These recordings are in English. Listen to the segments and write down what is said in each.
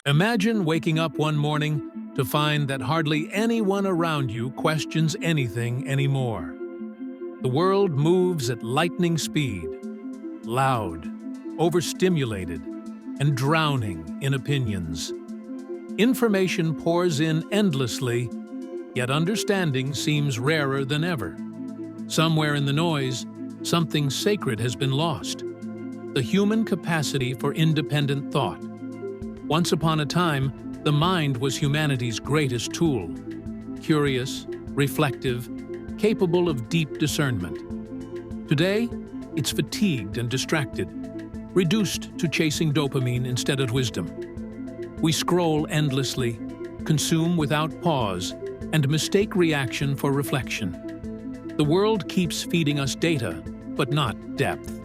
Imagine waking up one morning to find that hardly anyone around you questions anything anymore. The world moves at lightning speed, loud, overstimulated, and drowning in opinions. Information pours in endlessly, yet understanding seems rarer than ever. Somewhere in the noise, something sacred has been lost: the human capacity for independent thought. Once upon a time, the mind was humanity's greatest tool, curious, reflective, capable of deep discernment. Today, it's fatigued and distracted, reduced to chasing dopamine instead of wisdom. We scroll endlessly, consume without pause, and mistake reaction for reflection. The world keeps feeding us data, but not depth.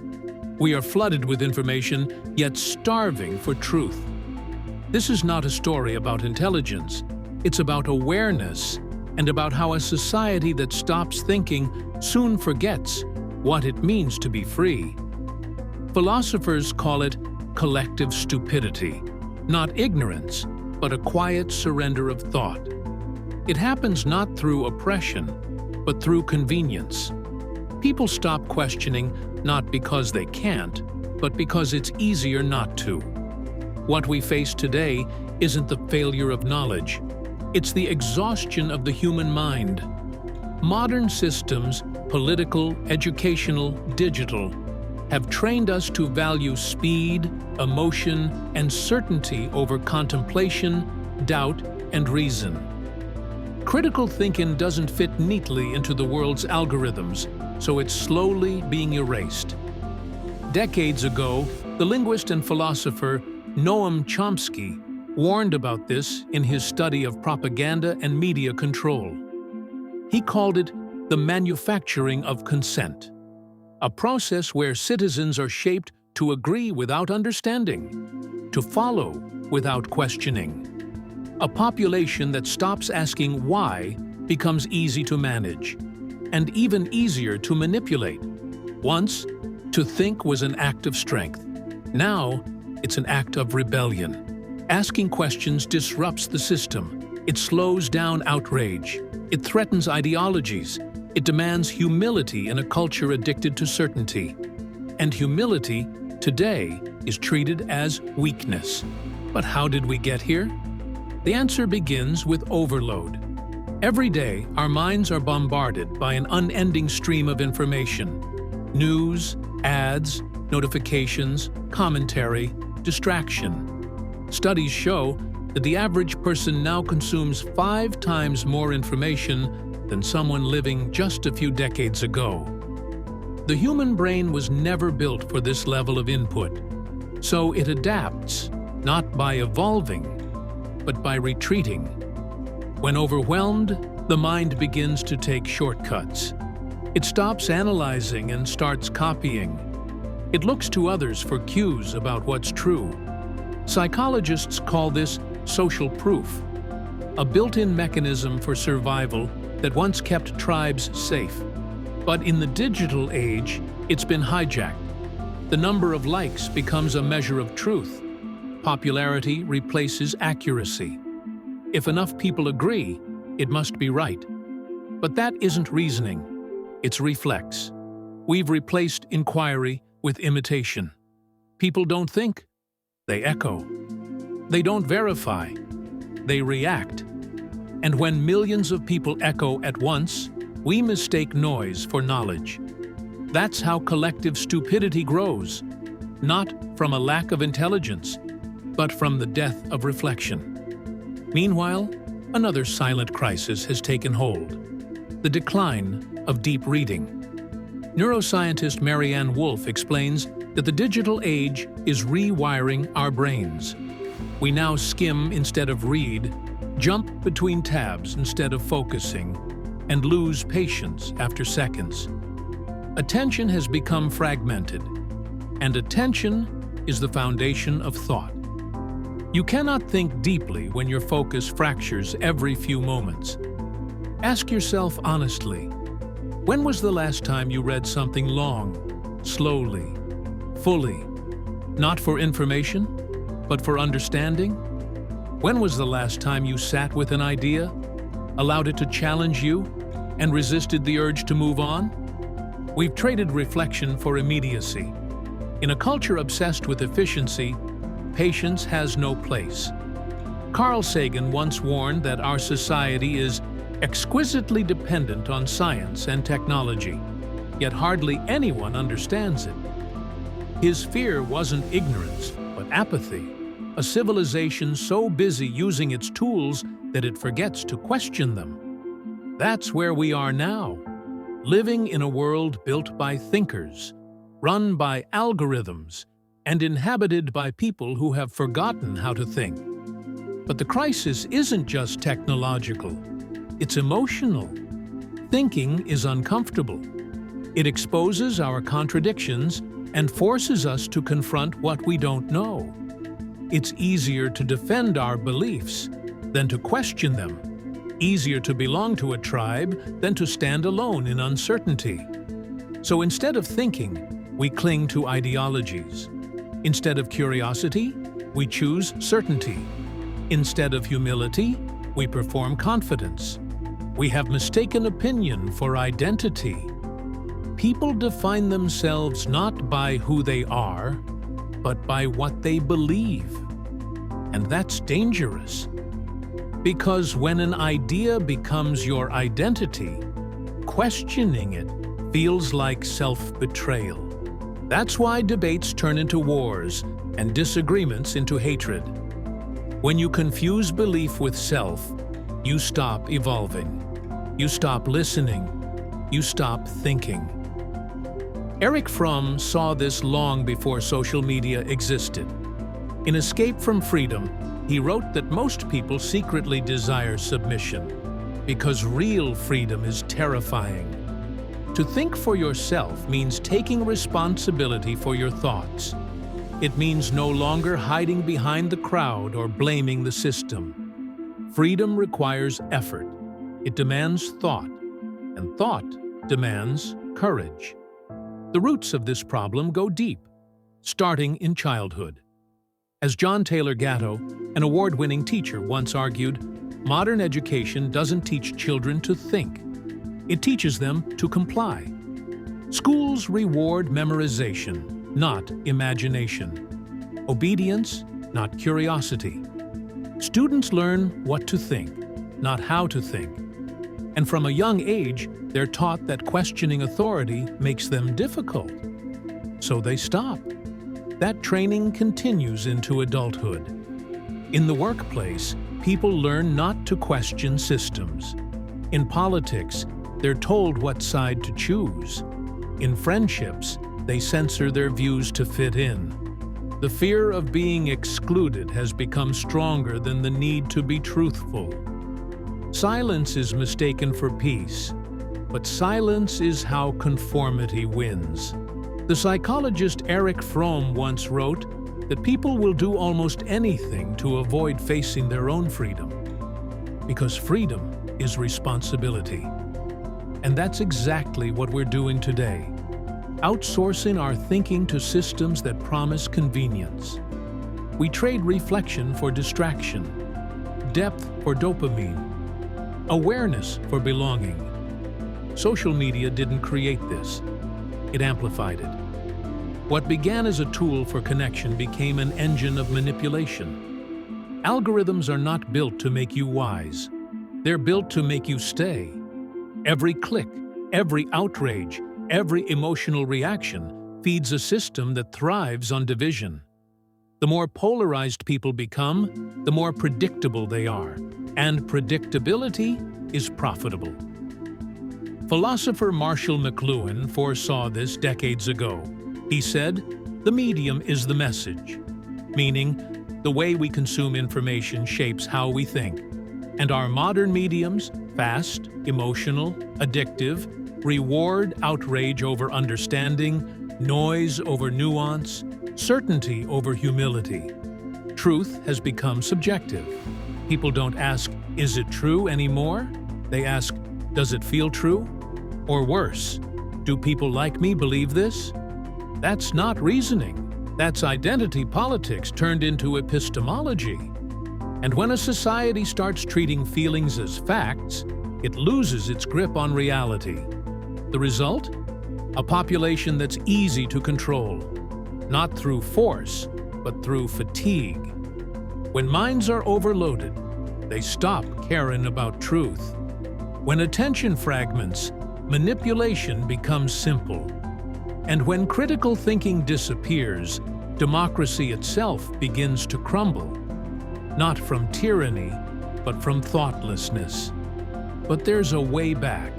We are flooded with information, yet starving for truth. This is not a story about intelligence. It's about awareness, and about how a society that stops thinking soon forgets what it means to be free. Philosophers call it collective stupidity, not ignorance, but a quiet surrender of thought. It happens not through oppression, but through convenience. People stop questioning not because they can't, but because it's easier not to. What we face today isn't the failure of knowledge. It's the exhaustion of the human mind. Modern systems, political, educational, digital, have trained us to value speed, emotion, and certainty over contemplation, doubt, and reason. Critical thinking doesn't fit neatly into the world's algorithms, so it's slowly being erased. Decades ago, the linguist and philosopher Noam Chomsky warned about this in his study of propaganda and media control. He called it the manufacturing of consent, a process where citizens are shaped to agree without understanding, to follow without questioning. A population that stops asking why becomes easy to manage, and even easier to manipulate. Once, to think was an act of strength. Now, it's an act of rebellion. Asking questions disrupts the system. It slows down outrage. It threatens ideologies. It demands humility in a culture addicted to certainty. And humility, today, is treated as weakness. But how did we get here? The answer begins with overload. Every day, our minds are bombarded by an unending stream of information. News, ads, notifications, commentary, distraction. Studies show that the average person now consumes 5 times more information than someone living just a few decades ago. The human brain was never built for this level of input, so it adapts, not by evolving, but by retreating. When overwhelmed, the mind begins to take shortcuts. It stops analyzing and starts copying. It looks to others for cues about what's true. Psychologists call this social proof, a built-in mechanism for survival that once kept tribes safe. But in the digital age, it's been hijacked. The number of likes becomes a measure of truth. Popularity replaces accuracy. If enough people agree, it must be right. But that isn't reasoning, it's reflex. We've replaced inquiry with imitation. People don't think, they echo. They don't verify, they react. And when millions of people echo at once, we mistake noise for knowledge. That's how collective stupidity grows, not from a lack of intelligence, but from the death of reflection. Meanwhile, another silent crisis has taken hold: the decline of deep reading. Neuroscientist Marianne Wolf explains that the digital age is rewiring our brains. We now skim instead of read, jump between tabs instead of focusing, and lose patience after seconds. Attention has become fragmented, and attention is the foundation of thought. You cannot think deeply when your focus fractures every few moments. Ask yourself honestly, when was the last time you read something long, slowly, fully, not for information, but for understanding? When was the last time you sat with an idea, allowed it to challenge you, and resisted the urge to move on? We've traded reflection for immediacy. In a culture obsessed with efficiency, patience has no place. Carl Sagan once warned that our society is exquisitely dependent on science and technology, yet hardly anyone understands it. His fear wasn't ignorance, but apathy, a civilization so busy using its tools that it forgets to question them. That's where we are now, living in a world built by thinkers, run by algorithms, and inhabited by people who have forgotten how to think. But the crisis isn't just technological, it's emotional. Thinking is uncomfortable. It exposes our contradictions and forces us to confront what we don't know. It's easier to defend our beliefs than to question them, easier to belong to a tribe than to stand alone in uncertainty. So instead of thinking, we cling to ideologies. Instead of curiosity, we choose certainty. Instead of humility, we perform confidence. We have mistaken opinion for identity. People define themselves not by who they are, but by what they believe. And that's dangerous. Because when an idea becomes your identity, questioning it feels like self-betrayal. That's why debates turn into wars and disagreements into hatred. When you confuse belief with self, you stop evolving. You stop listening. You stop thinking. Erich Fromm saw this long before social media existed. In Escape from Freedom, he wrote that most people secretly desire submission because real freedom is terrifying. To think for yourself means taking responsibility for your thoughts. It means no longer hiding behind the crowd or blaming the system. Freedom requires effort. It demands thought, and thought demands courage. The roots of this problem go deep, starting in childhood. As John Taylor Gatto, an award-winning teacher, once argued, modern education doesn't teach children to think. It teaches them to comply. Schools reward memorization, not imagination. Obedience, not curiosity. Students learn what to think, not how to think. And from a young age, they're taught that questioning authority makes them difficult. So they stop. That training continues into adulthood. In the workplace, people learn not to question systems. In politics, they're told what side to choose. In friendships, they censor their views to fit in. The fear of being excluded has become stronger than the need to be truthful. Silence is mistaken for peace, but silence is how conformity wins. The psychologist Erich Fromm once wrote that people will do almost anything to avoid facing their own freedom, because freedom is responsibility. And that's exactly what we're doing today, outsourcing our thinking to systems that promise convenience. We trade reflection for distraction, depth for dopamine, awareness for belonging. Social media didn't create this. It amplified it. What began as a tool for connection became an engine of manipulation. Algorithms are not built to make you wise. They're built to make you stay. Every click, every outrage, every emotional reaction feeds a system that thrives on division. The more polarized people become, the more predictable they are, and predictability is profitable. Philosopher Marshall McLuhan foresaw this decades ago. He said, "The medium is the message," meaning the way we consume information shapes how we think. And our modern mediums, fast, emotional, addictive, reward outrage over understanding, noise over nuance, certainty over humility. Truth has become subjective. People don't ask, "Is it true?" anymore. They ask, "Does it feel true?" Or worse, "Do people like me believe this?" That's not reasoning. That's identity politics turned into epistemology. And when a society starts treating feelings as facts, it loses its grip on reality. The result? A population that's easy to control, not through force, but through fatigue. When minds are overloaded, they stop caring about truth. When attention fragments, manipulation becomes simple. And when critical thinking disappears, democracy itself begins to crumble. Not from tyranny, but from thoughtlessness. But there's a way back.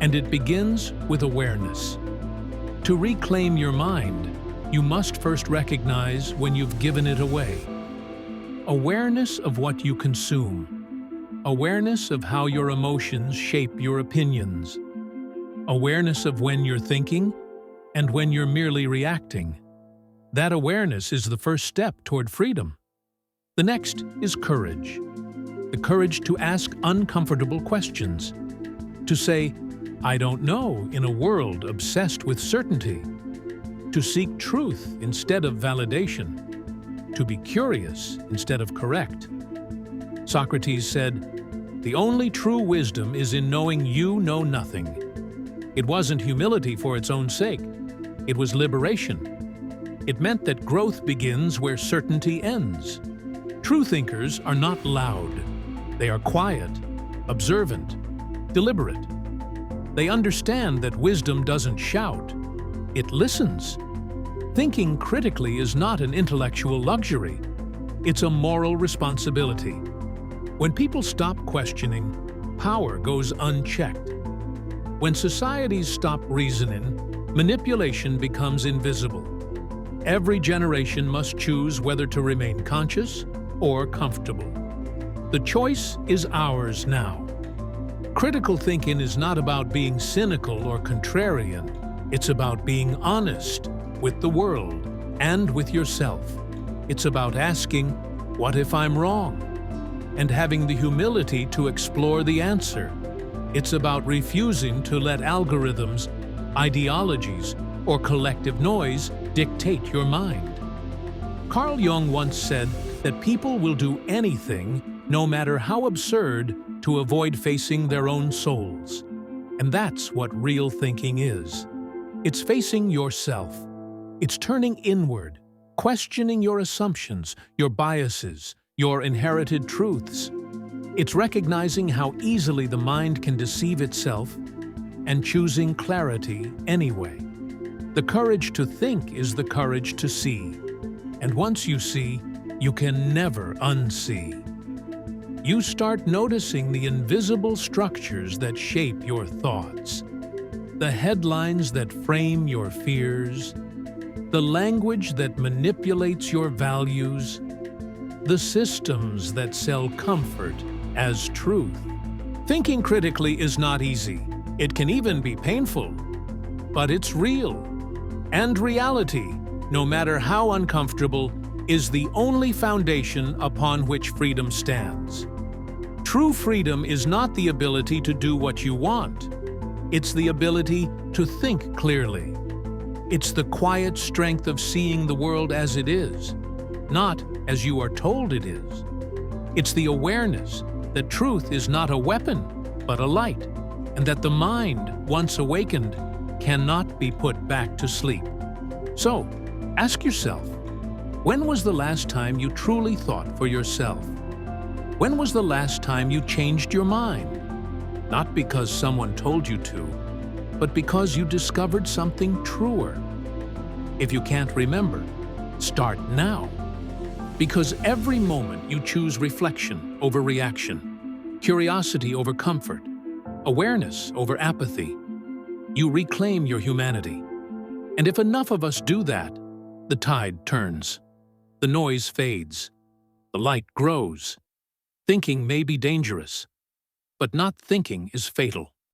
And it begins with awareness. To reclaim your mind, you must first recognize when you've given it away. Awareness of what you consume. Awareness of how your emotions shape your opinions. Awareness of when you're thinking and when you're merely reacting. That awareness is the first step toward freedom. The next is courage. The courage to ask uncomfortable questions. To say, I don't know, in a world obsessed with certainty. To seek truth instead of validation. To be curious instead of correct. Socrates said, "The only true wisdom is in knowing you know nothing." It wasn't humility for its own sake. It was liberation. It meant that growth begins where certainty ends. True thinkers are not loud. They are quiet, observant, deliberate. They understand that wisdom doesn't shout. It listens. Thinking critically is not an intellectual luxury. It's a moral responsibility. When people stop questioning, power goes unchecked. When societies stop reasoning, manipulation becomes invisible. Every generation must choose whether to remain conscious or comfortable. The choice is ours now. Critical thinking is not about being cynical or contrarian. It's about being honest with the world and with yourself. It's about asking, what if I'm wrong? And having the humility to explore the answer. It's about refusing to let algorithms, ideologies, or collective noise dictate your mind. Carl Jung once said that people will do anything, no matter how absurd, to avoid facing their own souls. And that's what real thinking is. It's facing yourself. It's turning inward, questioning your assumptions, your biases, your inherited truths. It's recognizing how easily the mind can deceive itself and choosing clarity anyway. The courage to think is the courage to see. And once you see, you can never unsee. You start noticing the invisible structures that shape your thoughts, the headlines that frame your fears, the language that manipulates your values, the systems that sell comfort as truth. Thinking critically is not easy. It can even be painful, but it's real. And reality, no matter how uncomfortable, is the only foundation upon which freedom stands. True freedom is not the ability to do what you want. It's the ability to think clearly. It's the quiet strength of seeing the world as it is, not as you are told it is. It's the awareness that truth is not a weapon, but a light, and that the mind, once awakened, cannot be put back to sleep. So, ask yourself, when was the last time you truly thought for yourself? When was the last time you changed your mind? Not because someone told you to, but because you discovered something truer. If you can't remember, start now. Because every moment you choose reflection over reaction, curiosity over comfort, awareness over apathy, you reclaim your humanity. And if enough of us do that, the tide turns. The noise fades. The light grows. Thinking may be dangerous, but not thinking is fatal.